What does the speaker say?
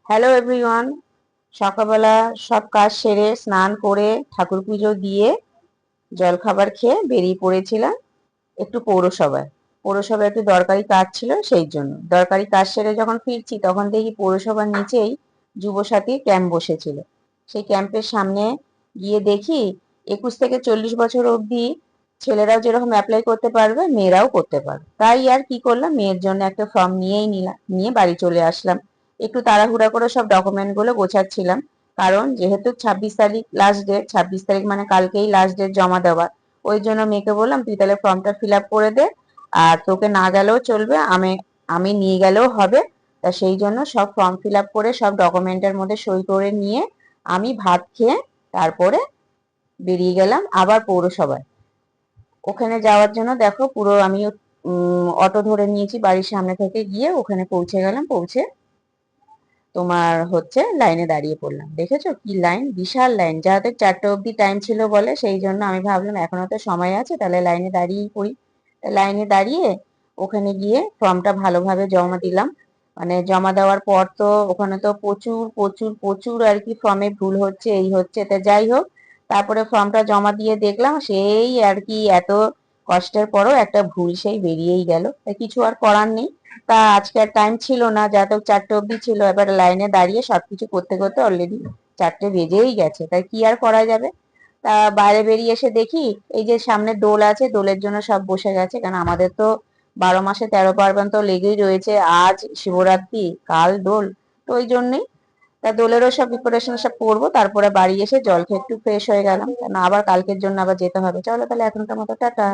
Hello everyone. সকালবেলা সব কাজ সেরে স্নান করে ঠাকুর পুজো দিয়ে জলখাবার খেয়ে বেরিয়ে পড়েছিলাম একটু পৌরসভায় একটু দরকারি কাজ ছিল, সেই জন্য দরকারি কাজ সেরে যখন ফিরছি তখন দেখি পৌরসভার নিচেই যুবসাথী ক্যাম্প বসেছিল। সেই ক্যাম্পের সামনে গিয়ে দেখি 21 থেকে 40 বছর অবধি ছেলেরাও যেরকম অ্যাপ্লাই করতে পারবে মেয়েরাও করতে পারবে। তাই আর কি করলাম, মেয়ের জন্য একটা ফর্ম নিয়েই নিলাম, নিয়ে বাড়ি চলে আসলাম। একটু তাড়াহুড়া করে সব ডকুমেন্ট গুলো গোছাচ্ছিলাম, কারণ যেহেতু 26 তারিখ লাস্ট ডেট, 26 তারিখ মানে কালকেই লাস্ট ডেট জমা দেওয়ার। ওই জন্য মেয়েকে বললাম তুই তাহলে ফর্মটা ফিল আপ করে দে, আর তোকে না গেলেও চলবে, আমি আমি নিয়ে গেলেও হবে। তা সেই জন্য সব ফর্ম ফিল আপ করে সব ডকুমেন্টের মধ্যে সই করে নিয়ে আমি ভাত খেয়ে তারপরে বেরিয়ে গেলাম আবার পৌরসভায়। ওখানে যাওয়ার জন্য দেখো পুরো আমি অটো ধরে নিয়েছি, বাড়ির সামনে থেকে গিয়ে ওখানে পৌঁছে গেলাম। পৌঁছে তোমার হচ্ছে লাইনে দাঁড়িয়ে পড়লাম। দেখেছো কি লাইন, বিশাল লাইন। যাতে 4টে অবধি টাইম ছিল বলে সেই জন্য আমি ভাবলাম এখনো তো সময় আছে, তাহলে লাইনে দাঁড়িয়েই পড়ি। লাইনে দাঁড়িয়ে ওখানে গিয়ে ফর্মটা ভালোভাবে জমা দিলাম। মানে জমা দেওয়ার পর তো ওখানে তো প্রচুর প্রচুর প্রচুর আর কি ফর্মে ভুল হচ্ছে, এই হচ্ছে, তা যাই হোক। তারপরে ফর্মটা জমা দিয়ে দেখলাম সেই আর কি এত কষ্টের পরও একটা ভুল সেই বেরিয়েই গেল, তা কিছু আর করার নেই। তা আজকে আর টাইম ছিল না, যাতে 4টে অবধি ছিল, এবার লাইনে দাঁড়িয়ে সবকিছু করতে করতে অলরেডি 4টে বেজেই গেছে, তাই কি আর করা যাবে। তা বাইরে বেরিয়ে এসে দেখি এই যে সামনে দোল আছে, দোলের জন্য সব বসে গেছে, কারণ আমাদের তো 12 মাসে 13 পার্বণ তো লেগেই রয়েছে। আজ শিবরাত্রি, কাল দোল, তো ওই জন্যই তা দোলেরও সব প্রিপারেশন সব করবো। তারপরে বাড়ি এসে জল খেয়ে একটু ফ্রেশ হয়ে গেলাম, কারণ আবার কালকের জন্য আবার যেতে হবে। চলো তাহলে এখনকার মতো টাটা।